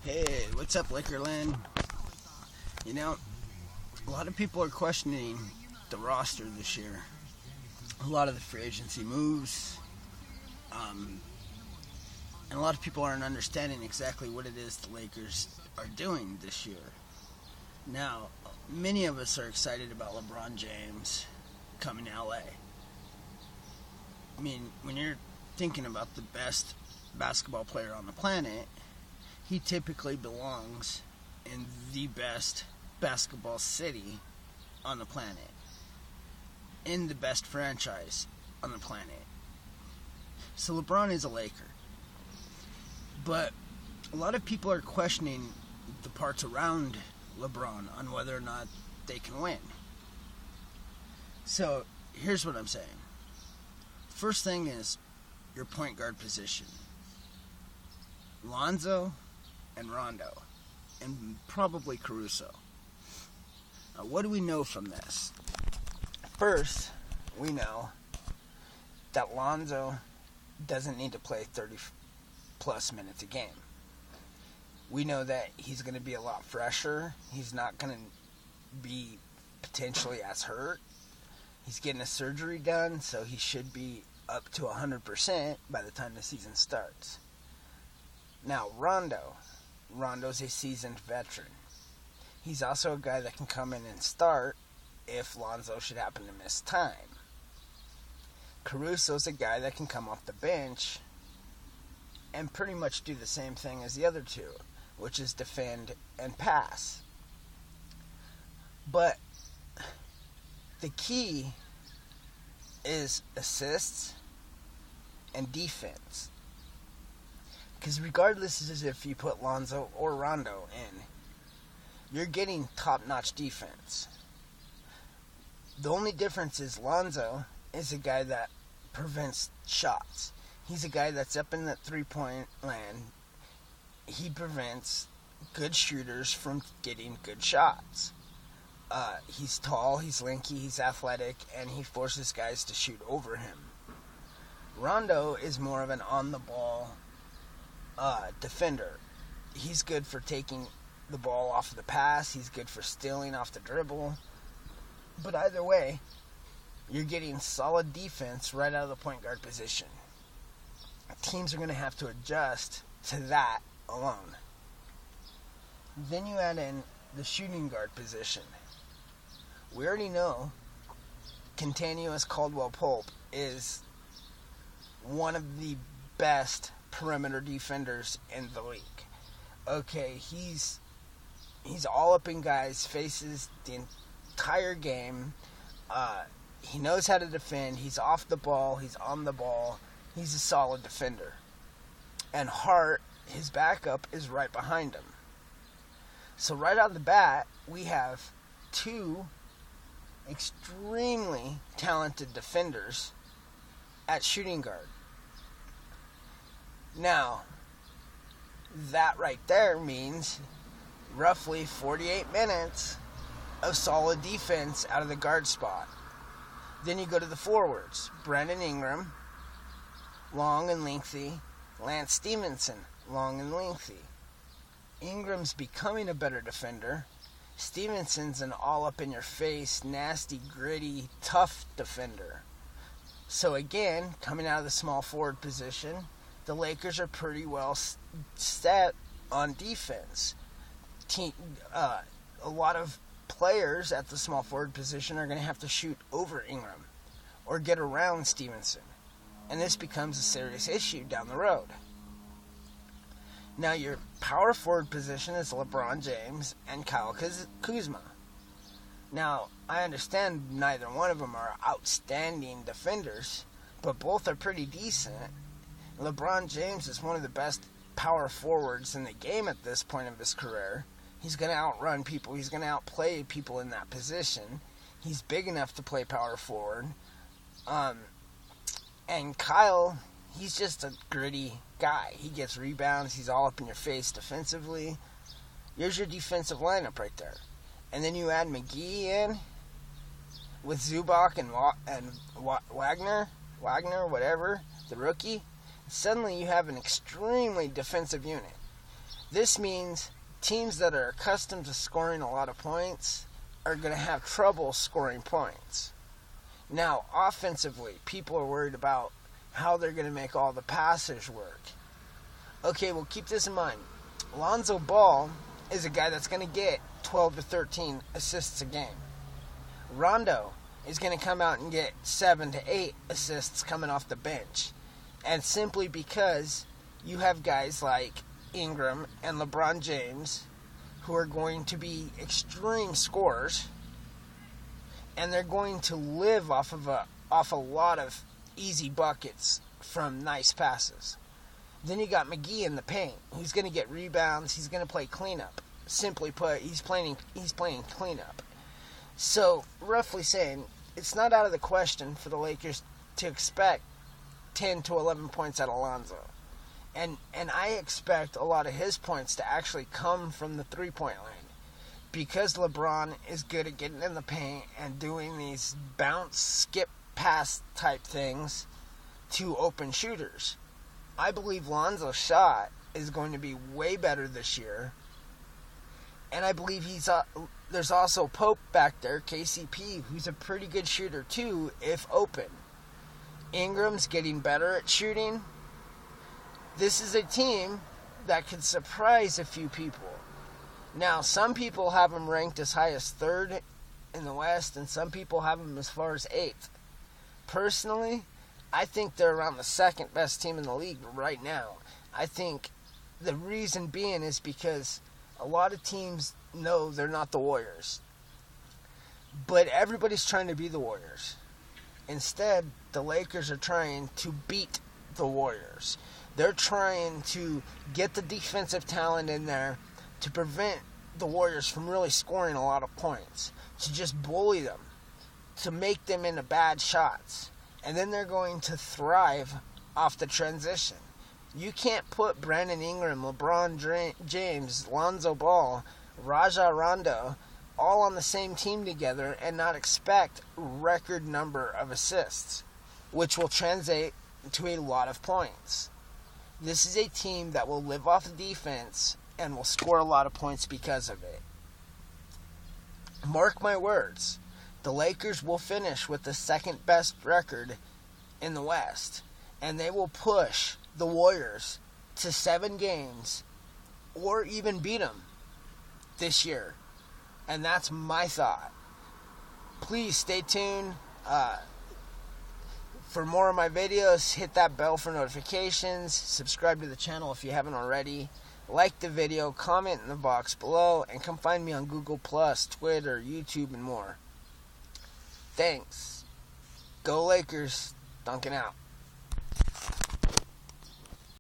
Hey, what's up, Lakerland? You know, a lot of people are questioning the roster this year. A lot of the free agency moves. And a lot of people aren't understanding exactly what it is the Lakers are doing this year. Now, many of us are excited about LeBron James coming to LA. I mean, when you're thinking about the best basketball player on the planet, he typically belongs in the best basketball city on the planet, in the best franchise on the planet. So LeBron is a Laker. But a lot of people are questioning the parts around LeBron on whether or not they can win. So here's what I'm saying. First thing is your point guard position. Lonzo and Rondo, and probably Caruso. Now, what do we know from this? First, we know that Lonzo doesn't need to play 30-plus minutes a game. We know that he's going to be a lot fresher. He's not going to be potentially as hurt. He's getting a surgery done, so he should be up to 100% by the time the season starts. Now, Rondo's a seasoned veteran. He's also a guy that can come in and start if Lonzo should happen to miss time. Caruso's a guy that can come off the bench and pretty much do the same thing as the other two, which is defend and pass. But the key is assists and defense. Because regardless as if you put Lonzo or Rondo in, you're getting top-notch defense. The only difference is Lonzo is a guy that prevents shots. He's a guy that's up in that three-point land. He prevents good shooters from getting good shots. He's tall, he's lanky, he's athletic, and he forces guys to shoot over him. Rondo is more of an on-the-ball defender. He's good for taking the ball off of the pass. He's good for stealing off the dribble. But either way, you're getting solid defense right out of the point guard position. Teams are going to have to adjust to that alone. Then you add in the shooting guard position. We already know Kentavious Caldwell-Pope is one of the best perimeter defenders in the league. Okay, he's all up in guys' faces the entire game. He knows how to defend. He's off the ball. He's on the ball. He's a solid defender. And Hart, his backup, is right behind him. So right out of the bat, we have two extremely talented defenders at shooting guard. Now, that right there means roughly 48 minutes of solid defense out of the guard spot. Then you go to the forwards. Brandon Ingram, long and lengthy. Lance Stevenson, long and lengthy. Ingram's becoming a better defender. Stevenson's an all-up-in-your-face, nasty, gritty, tough defender. So again, coming out of the small forward position, the Lakers are pretty well set on defense. A lot of players at the small forward position are going to have to shoot over Ingram or get around Stevenson. And this becomes a serious issue down the road. Now, your power forward position is LeBron James and Kyle Kuzma. Now, I understand neither one of them are outstanding defenders, but both are pretty decent. LeBron James is one of the best power forwards in the game at this point of his career. He's going to outrun people. He's going to outplay people in that position. He's big enough to play power forward. And Kyle, he's just a gritty guy. He gets rebounds. He's all up in your face defensively. Here's your defensive lineup right there. And then you add McGee in with Zubac and Wagner, whatever, the rookie. Suddenly you have an extremely defensive unit. This means teams that are accustomed to scoring a lot of points are going to have trouble scoring points. Now, offensively, people are worried about how they're going to make all the passers work. Okay, well, keep this in mind. Lonzo Ball is a guy that's going to get 12 to 13 assists a game. Rondo is going to come out and get 7 to 8 assists coming off the bench. And simply because you have guys like Ingram and LeBron James who are going to be extreme scorers, and they're going to live off a lot of easy buckets from nice passes. Then you got McGee in the paint, who's going to get rebounds. He's going to play cleanup. Simply put, he's playing cleanup. So, roughly saying, it's not out of the question for the Lakers to expect 10 to 11 points out of Lonzo. And I expect a lot of his points to actually come from the three-point line. Because LeBron is good at getting in the paint and doing these bounce, skip, pass type things to open shooters. I believe Lonzo's shot is going to be way better this year. And I believe there's also Pope back there, KCP, who's a pretty good shooter too, if open. Ingram's getting better at shooting. This is a team that could surprise a few people. Now, some people have them ranked as high as 3rd in the West, and some people have them as far as 8th. Personally, I think they're around the 2nd best team in the league right now. I think the reason being is because a lot of teams know they're not the Warriors. But everybody's trying to be the Warriors. Instead, the Lakers are trying to beat the Warriors. They're trying to get the defensive talent in there to prevent the Warriors from really scoring a lot of points, to just bully them, to make them into bad shots. And then they're going to thrive off the transition. You can't put Brandon Ingram, LeBron James, Lonzo Ball, Rajon Rondo all on the same team together and not expect record number of assists, which will translate to a lot of points. This is a team that will live off the defense and will score a lot of points because of it. Mark my words, the Lakers will finish with the 2nd best record in the West, and they will push the Warriors to 7 games or even beat them this year. And that's my thought. Please stay tuned for more of my videos. Hit that bell for notifications. Subscribe to the channel if you haven't already. Like the video, comment in the box below, and come find me on Google+, Twitter, YouTube, and more. Thanks. Go Lakers. Duncan out.